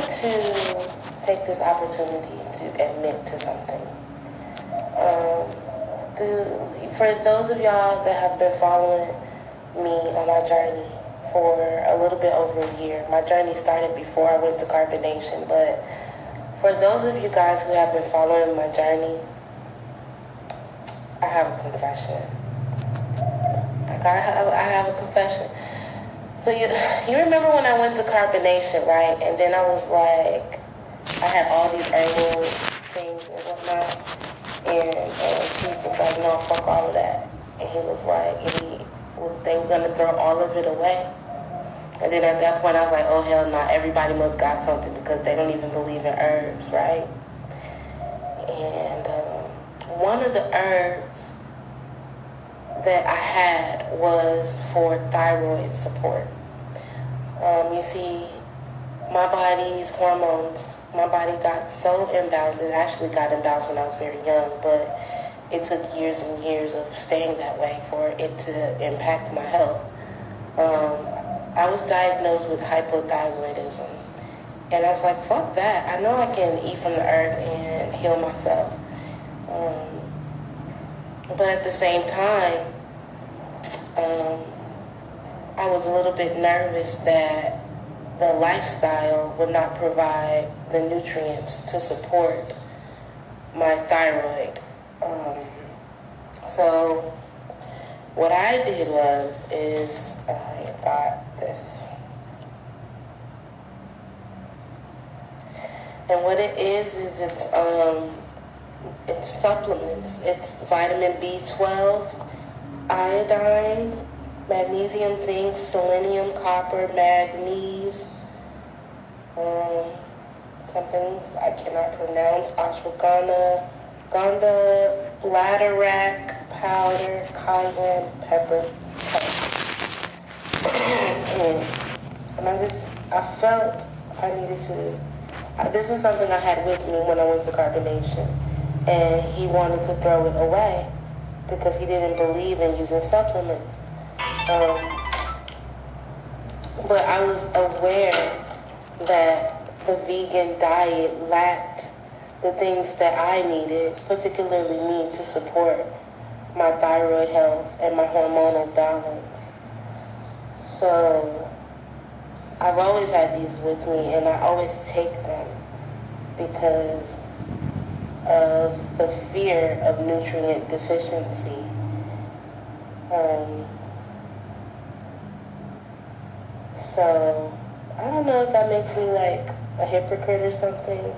wanted to take this opportunity to admit to something. For those of y'all that have been following me on my journey for a little bit over a year, my journey started before I went to Carbonation, but for those of you guys who have been following my journey, I have a confession. I have a confession. So you remember when I went to Carbonation, right? And then I was like, I had all these herbal things and whatnot. And Chief was like, no, fuck all of that. And he was like, they were going to throw all of it away. And then at that point, I was like, oh, hell no, everybody must got something because they don't even believe in herbs, right? And one of the herbs that I had was for thyroid support. You see, my body's hormones, my body got so imbalanced. It actually got imbalanced when I was very young, but it took years and years of staying that way for it to impact my health. I was diagnosed with hypothyroidism, and I was like, fuck that. I know I can eat from the earth and heal myself. But at the same time, I was a little bit nervous that the lifestyle would not provide the nutrients to support my thyroid. So what I did is I got this. And what it is it's supplements. It's vitamin B12, iodine, magnesium, zinc, selenium, copper, manganese, something I cannot pronounce, ashwagandha, bladderwrack, powder, cayenne, pepper, and I felt I needed to, this is something I had with me when I went to Carbonation, and he wanted to throw it away because he didn't believe in using supplements. But I was aware that the vegan diet lacked the things that I needed, particularly me, to support my thyroid health and my hormonal balance. So I've always had these with me, and I always take them because of the fear of nutrient deficiency. So I don't know if that makes me like a hypocrite or something.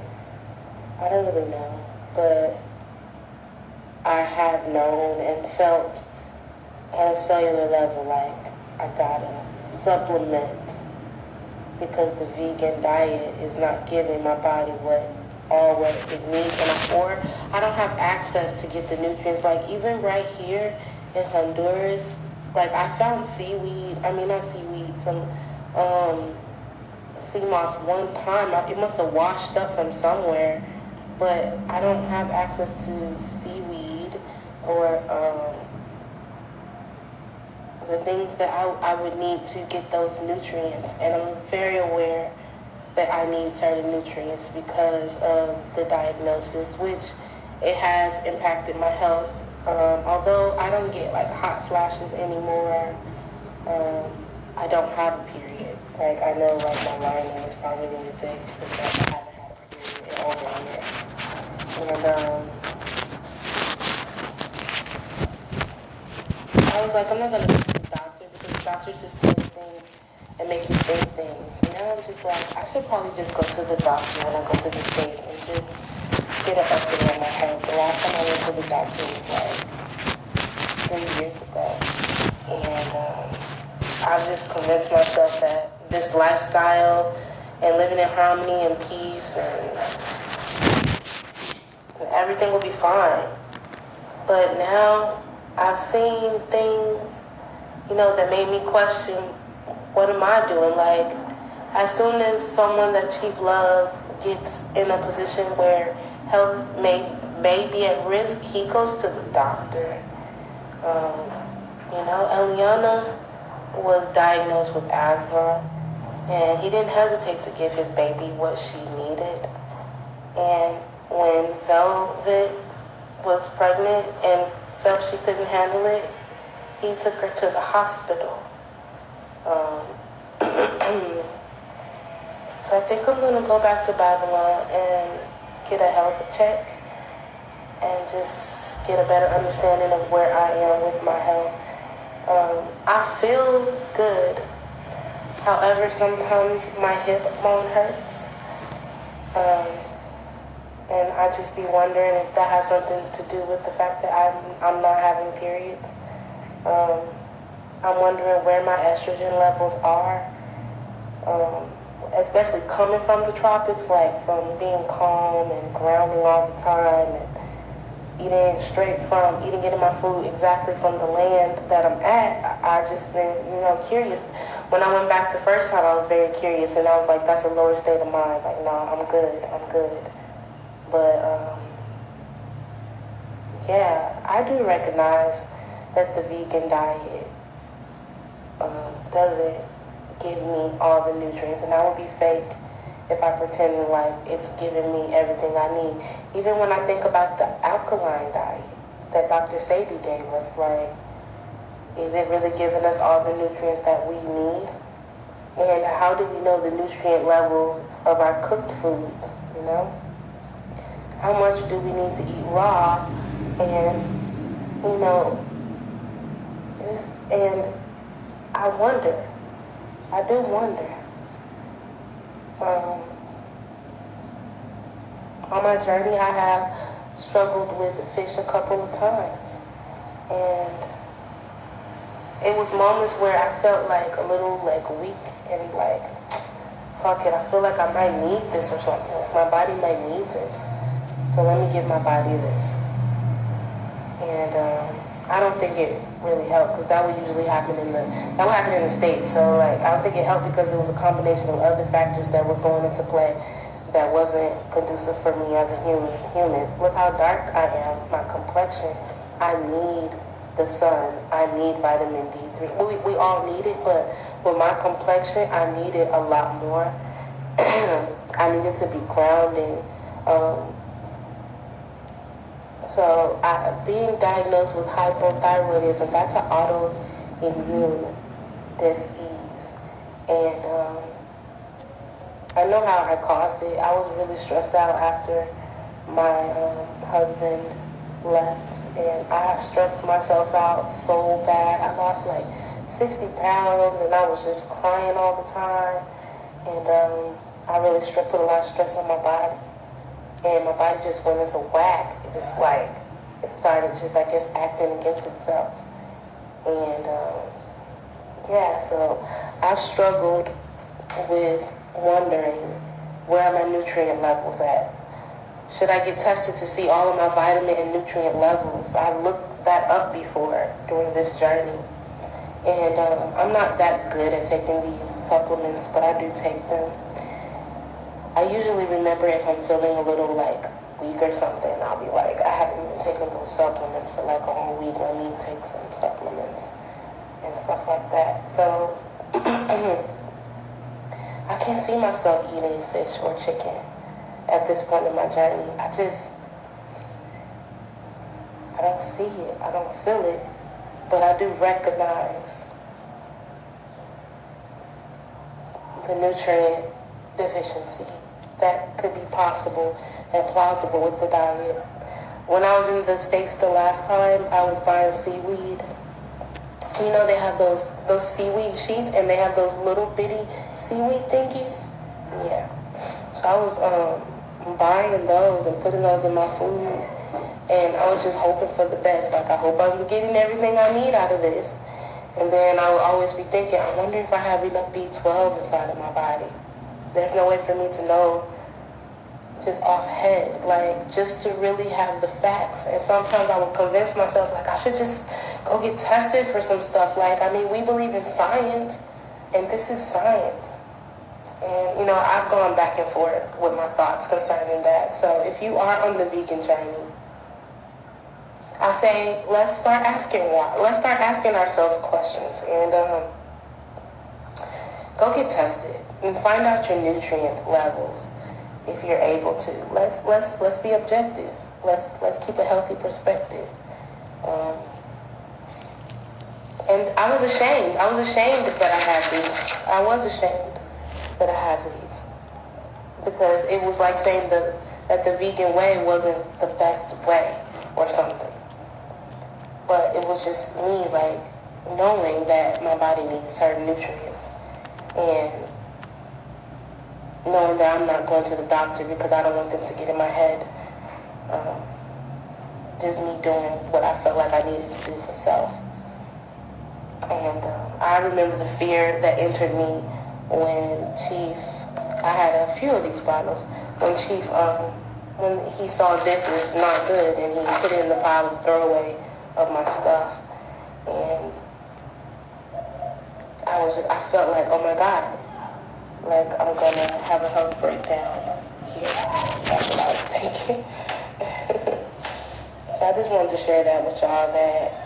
I don't really know, but I have known and felt on a cellular level like I gotta supplement because the vegan diet is not giving my body what it needs, or I don't have access to get the nutrients. Like even right here in Honduras, like I found some sea moss one time. It must have washed up from somewhere, but I don't have access to seaweed or the things that I would need to get those nutrients. And I'm very aware that I need certain nutrients because of the diagnosis, which it has impacted my health. Although I don't get like hot flashes anymore, I don't have a period. Like I know like my lining is probably really thick because I haven't had a period in over a year. And I was like, I'm not gonna go to the doctor because doctors just tell you things and make you think things. And now I'm just like, I should probably just go to the doctor when I go to the States and just get an update on my health. The last time I went to the doctor was like 3 years ago. And I've just convinced myself that this lifestyle and living in harmony and peace and everything will be fine. But now I've seen things, that made me question, what am I doing? Like, as soon as someone that Chief loves gets in a position where health may be at risk, he goes to the doctor. Eliana was diagnosed with asthma, And he didn't hesitate to give his baby what she needed. And when Velvet was pregnant and felt she couldn't handle it, he took her to the hospital. So I think I'm going to go back to Babylon and get a health check and just get a better understanding of where I am with my health. I feel good. However, sometimes my hip bone hurts. And I just be wondering if that has something to do with the fact that I'm not having periods. I'm wondering where my estrogen levels are. Especially coming from the tropics, like from being calm and grounding all the time and getting my food exactly from the land that I'm at. I've just been, curious. When I went back the first time, I was very curious, and I was like, that's a lower state of mind. Like, no, I'm good. But, yeah, I do recognize that the vegan diet doesn't give me all the nutrients, and I would be fake if I pretended like it's giving me everything I need. Even when I think about the alkaline diet that Dr. Sebi gave us, like, is it really giving us all the nutrients that we need? And how do we know the nutrient levels of our cooked foods, How much do we need to eat raw? And, and I do wonder. On my journey, I have struggled with fish a couple of times. And it was moments where I felt like a little weak and fuck it, I feel like I might need this or something. My body might need this. So let me give my body this. And I don't think it really helped, because that would usually happen in the States. So I don't think it helped because it was a combination of other factors that were going into play that wasn't conducive for me as a human. Look how dark I am, my complexion. I need the sun. I need vitamin D3. We all need it, but with my complexion, I need it a lot more. I need it to be grounding. So being diagnosed with hypothyroidism, that's an autoimmune disease. And I know how I caused it. I was really stressed out after my husband left, and I stressed myself out so bad. I lost 60 pounds, and I was just crying all the time. And I really put a lot of stress on my body. And my body just went into whack. It just it started just, acting against itself. And so I've struggled with wondering where are my nutrient levels at. Should I get tested to see all of my vitamin and nutrient levels? I looked that up before during this journey. And I'm not that good at taking these supplements, but I do take them. I usually remember if I'm feeling a little weak or something, I'll be like, I haven't even taken those supplements for a whole week. Let me take some supplements and stuff like that. So I can't see myself eating fish or chicken at this point in my journey. I don't see it. I don't feel it. But I do recognize the nutrient deficiency that could be possible and plausible with the diet. When I was in the States the last time, I was buying seaweed. They have those seaweed sheets, and they have those little bitty seaweed thingies. Yeah. So I was buying those and putting those in my food, and I was just hoping for the best. I hope I'm getting everything I need out of this. And then I would always be thinking, I wonder if I have enough B12 inside of my body. There's no way for me to know just off head, just to really have the facts. And sometimes I would convince myself, I should just go get tested for some stuff. We believe in science, and this is science. And, I've gone back and forth with my thoughts concerning that. So if you are on the vegan journey, I say, let's start asking why. Let's start asking ourselves questions. And go go get tested and find out your nutrients levels if you're able to. Let's be objective. Let's keep a healthy perspective. And I was ashamed. I was ashamed that I had these. I was ashamed that I had these. Because it was like saying that the vegan way wasn't the best way or something. But it was just me, like, knowing that my body needs certain nutrients. And knowing that I'm not going to the doctor because I don't want them to get in my head. Just me doing what I felt like I needed to do for self. And I remember the fear that entered me when Chief, I had a few of these bottles, when Chief, when he saw this is not good and he put it in the pile of throwaway of my stuff. And I felt like, oh my God, like I'm gonna have a health breakdown here. That's what I was thinking. So I just wanted to share that with y'all, that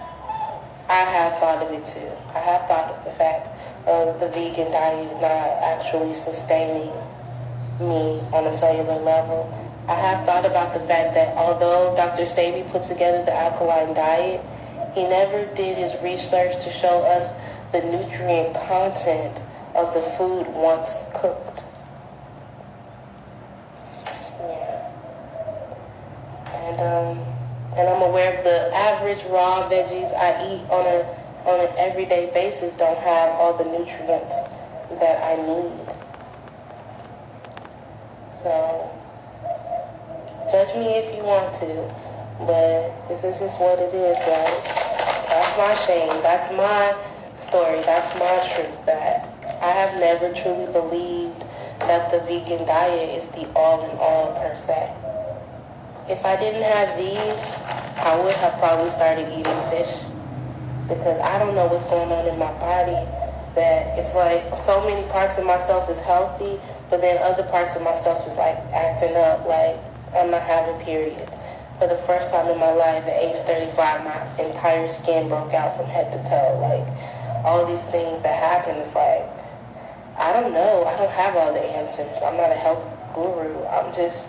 I have thought of it too. I have thought of the fact of the vegan diet not actually sustaining me on a cellular level. I have thought about the fact that although Dr. Sebi put together the alkaline diet, he never did his research to show us the nutrient content of the food once cooked. Yeah. And I'm aware of the average raw veggies I eat on an everyday basis don't have all the nutrients that I need. So, judge me if you want to, but this is just what it is, right? That's my shame. That's my story. That's my truth, that I have never truly believed that the vegan diet is the all-in-all per se. If I didn't have these, I would have probably started eating fish, because I don't know what's going on in my body, that it's like so many parts of myself is healthy, but then other parts of myself is like acting up, like I'm not having periods. For the first time in my life at age 35, my entire skin broke out from head to toe. Like, all these things that happen, it's like, I don't know. I don't have all the answers. I'm not a health guru. I'm just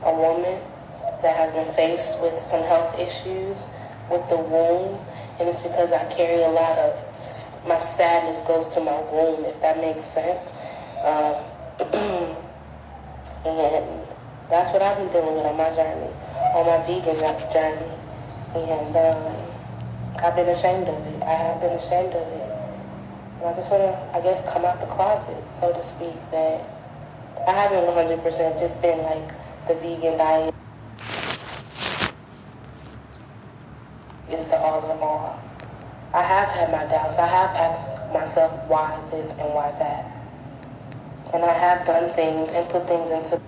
a woman that has been faced with some health issues with the womb, and it's because I carry a lot of, my sadness goes to my womb, if that makes sense. And that's what I've been dealing with on my journey, on my vegan journey. And I've been ashamed of it. I have been ashamed of it. And I just want to, I guess, come out the closet, so to speak, that I haven't 100% just been like the vegan diet is the all in all. I have had my doubts. I have asked myself why this and why that. And I have done things and put things into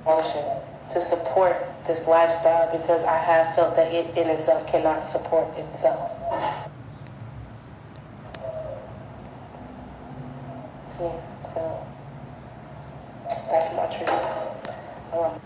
motion to support this lifestyle, because I have felt that it in itself cannot support itself. Yeah, so that's my truth.